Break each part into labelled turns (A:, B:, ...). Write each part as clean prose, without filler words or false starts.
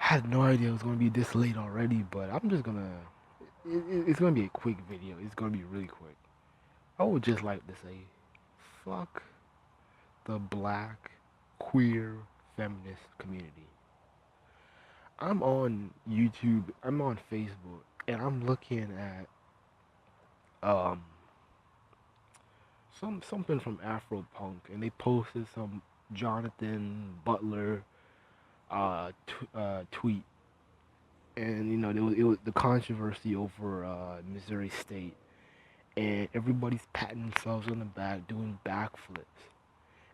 A: had no idea it was gonna be this late already, but I'm just gonna. It's gonna be a quick video. It's gonna be really quick. I would just like to say, fuck the black queer feminist community. I'm on YouTube. I'm on Facebook, and I'm looking at um something from Afropunk, and they posted some Jonathan Butler tweet, and it was the controversy over Missouri State, and everybody's patting themselves on the back, doing backflips,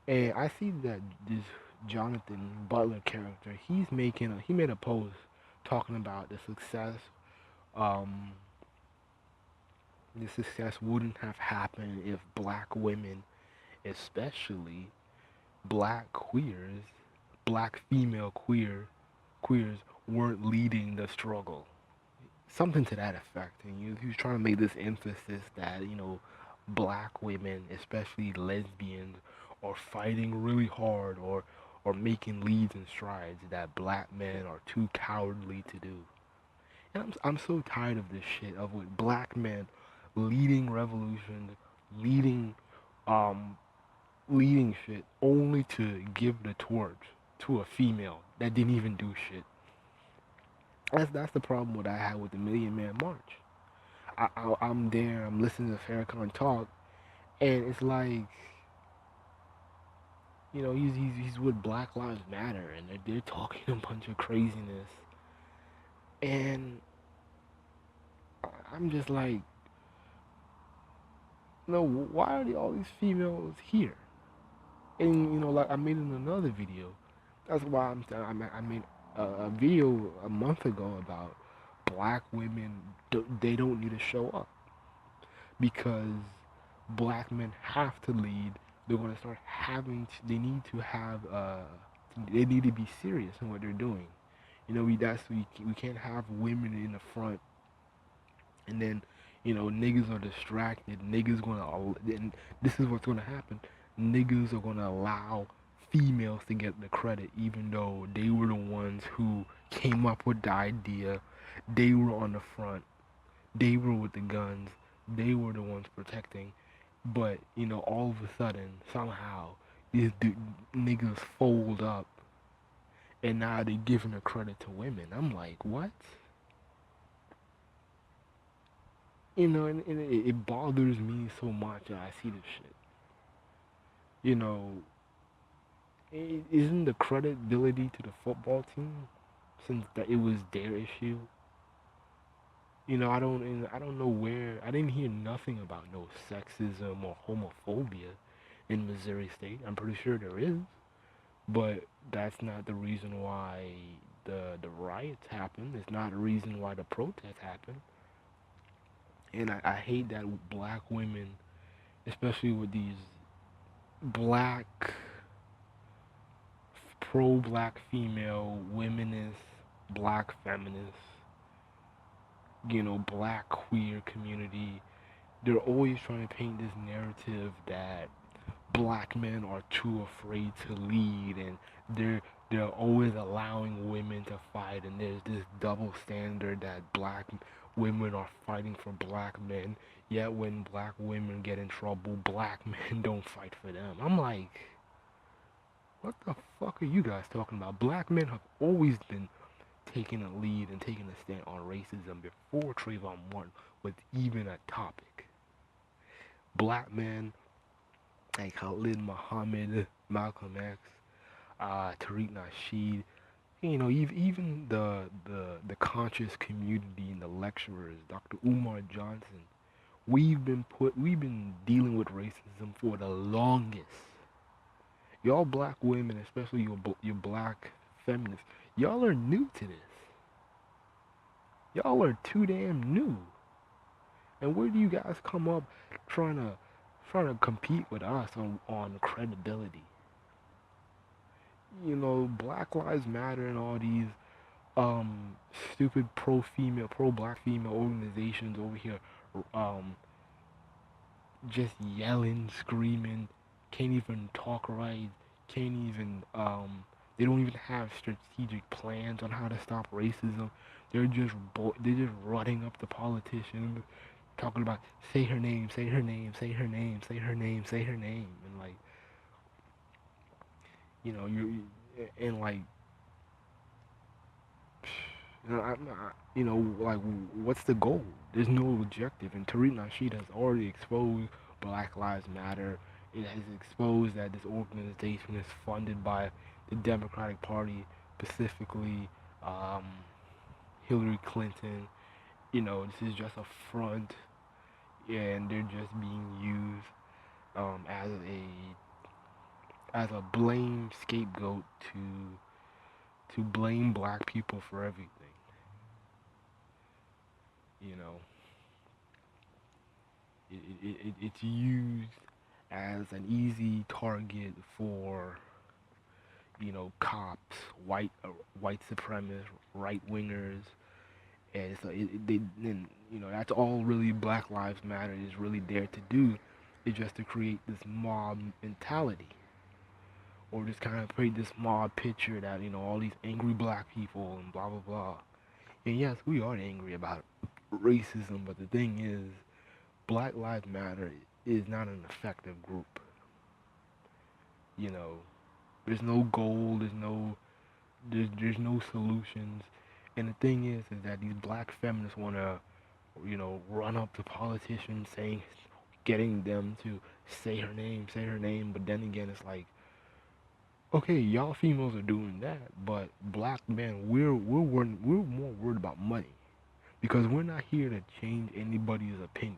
A: and I see that this Jonathan Butler character, he made a post talking about um the success wouldn't have happened if black women, especially black queers, black female queers weren't leading the struggle. Something to that effect. And he was trying to make this emphasis that, black women, especially lesbians, are fighting really hard or making leads and strides that black men are too cowardly to do. And I'm so tired of this shit of with black men leading revolutions, leading um leading shit only to give the torch to a female that didn't even do shit. That's the problem what I had with the Million Man March. I'm there, I'm listening to Farrakhan talk, and it's like, he's with Black Lives Matter, and they're talking a bunch of craziness, and I'm just like, no, why are all these females here? And like I made in another video. That's why I made a video a month ago about black women. They don't need to show up because black men have to lead. They're gonna start having. They need to have. They need to be serious in what they're doing. We can't have women in the front, and then niggas are distracted. Niggas gonna. And this is what's gonna happen. Niggas are gonna allow females to get the credit, even though they were the ones who came up with the idea. They were on the front. They were with the guns. They were the ones protecting. But all of a sudden, somehow, these niggas fold up, and now they're giving the credit to women. I'm like, what? And it bothers me so much that I see this shit. You know, isn't the credibility to the football team since that it was their issue? I don't know where I didn't hear nothing about no sexism or homophobia in Missouri State. I'm pretty sure there is, but that's not the reason why the riots happen. It's not the reason why the protests happen. And I hate that black women, especially with these black pro-black female womenist, black feminist, black queer community, they're always trying to paint this narrative that black men are too afraid to lead, and they're always allowing women to fight, and there's this double standard that black women are fighting for black men, yet when black women get in trouble, black men don't fight for them. I'm like, what the fuck are you guys talking about? Black men have always been taking a lead and taking a stand on racism before Trayvon Martin was even a topic. Black men like Khalid Muhammad, Malcolm X, Tariq Nasheed, even the conscious community and the lecturers, Dr. Umar Johnson, we've been dealing with racism for the longest. Y'all black women, especially your black feminists, y'all are new to this. Y'all are too damn new. And where do you guys come up trying to compete with us on credibility? Black Lives Matter and all these stupid pro black female organizations over here um just yelling, screaming, can't even talk right, can't even They don't even have strategic plans on how to stop racism. They're just running up the politicians, talking about say her name, say her name, say her name, say her name, say her name, and like you and like like what's the goal? There's no objective, and Tariq Nasheed has already exposed Black Lives Matter. It has exposed that this organization is funded by the Democratic Party, specifically um, Hillary Clinton. This is just a front, and they're just being used as a blame scapegoat to blame black people for everything. You know, it's used as an easy target for cops, white supremacists, right wingers, and so that's all really Black Lives Matter is really there to do, is just to create this mob mentality, or just kind of create this mob picture that all these angry black people and blah blah blah. And yes, we are angry about racism, but the thing is, Black Lives Matter is not an effective group. You know, there's no goal, there's no solutions. And the thing is that these black feminists want to, run up to politicians saying, getting them to say her name. But then again, it's like, okay, y'all females are doing that, but black men, we're more worried about money because we're not here to change anybody's opinion.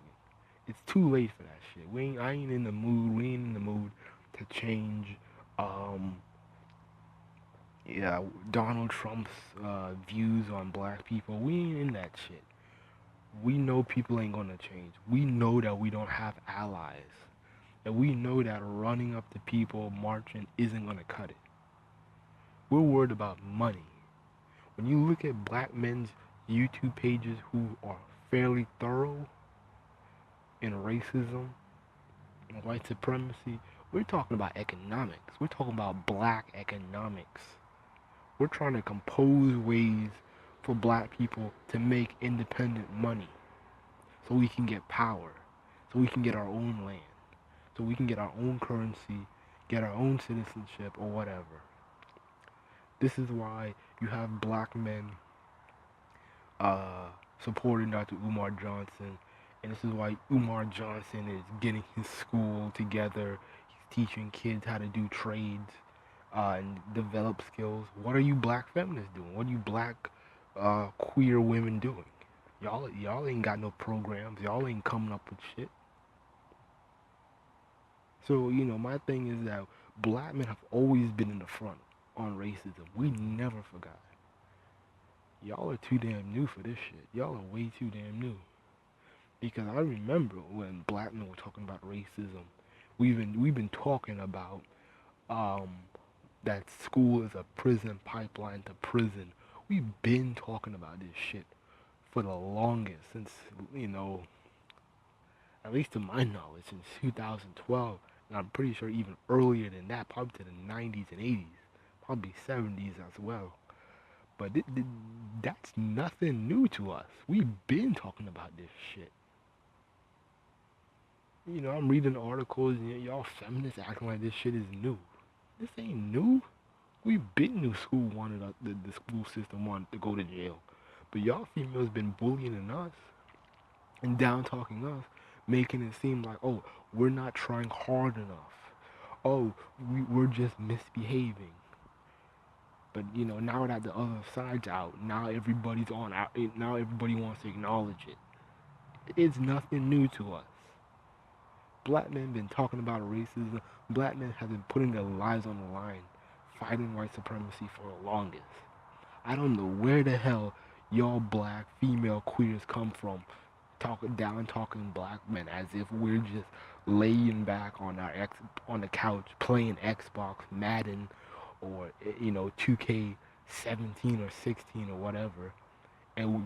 A: It's too late for that shit. I ain't in the mood. We ain't in the mood to change. Um, yeah, Donald Trump's views on black people. We ain't in that shit. We know people ain't gonna change. We know that we don't have allies. And we know that running up to people marching isn't gonna cut it. We're worried about money. When you look at black men's YouTube pages who are fairly thorough in racism and white supremacy, we're talking about economics. We're talking about black economics. We're trying to compose ways for black people to make independent money so we can get power, so we can get our own land, so we can get our own currency, get our own citizenship or whatever. This is why you have black men uh, supporting Dr. Umar Johnson, and this is why Umar Johnson is getting his school together. He's teaching kids how to do trades and develop skills. What are you black feminists doing? What are you black queer women doing? Y'all ain't got no programs. Y'all ain't coming up with shit. So my thing is that black men have always been in the front on racism. We never forgot. Y'all are too damn new for this shit. Y'all are way too damn new. Because I remember when black men were talking about racism, we've been talking about um, that school is a prison pipeline to prison. We've been talking about this shit for the longest since at least to my knowledge, since 2012. And I'm pretty sure even earlier than that, probably to the 90s and 80s, probably 70s as well. But that's nothing new to us. We've been talking about this shit. I'm reading articles and y'all feminists acting like this shit is new. This ain't new. We've been new. School wanted us, the school system wanted to go to jail. But y'all females been bullying us and down talking us, making it seem like, oh, we're not trying hard enough. Oh, we're just misbehaving. But now that the other side's out, now everybody's on out. Now everybody wants to acknowledge it. It's nothing new to us. Black men been talking about racism. Black men have been putting their lives on the line, fighting white supremacy for the longest. I don't know where the hell y'all black female queers come from, talking black men as if we're just laying back on the couch playing Xbox, Madden, or 2K17 or 16 or whatever, and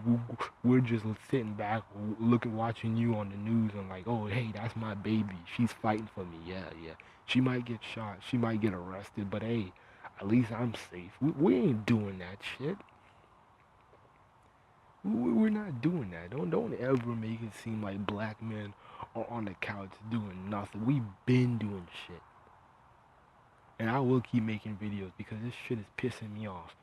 A: we're just sitting back looking, watching you on the news and like, oh hey, that's my baby, she's fighting for me. Yeah, she might get shot, she might get arrested, but hey, At least I'm safe. We ain't doing that shit. We're not doing that. Don't ever make it seem like black men are on the couch doing nothing. We've been doing shit. And I will keep making videos because this shit is pissing me off.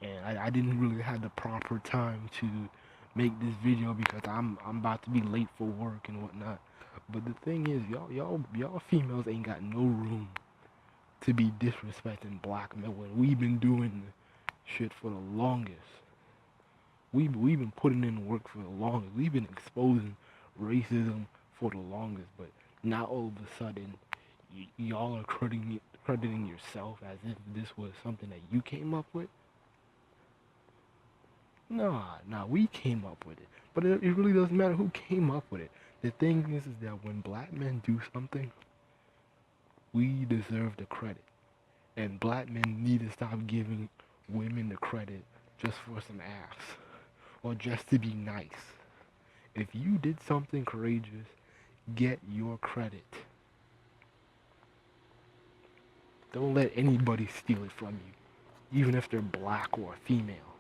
A: And I didn't really have the proper time to make this video because I'm about to be late for work and whatnot. But the thing is, y'all females ain't got no room to be disrespecting black men when we've been doing shit for the longest. We've been putting in work for the longest. We've been exposing racism for the longest. But now all of a sudden, y'all are crediting yourself as if this was something that you came up with. Nah, we came up with it. But it really doesn't matter who came up with it. The thing is that when black men do something, we deserve the credit. And black men need to stop giving women the credit just for some ass. Or just to be nice. If you did something courageous, get your credit. Don't let anybody steal it from you, even if they're black or female.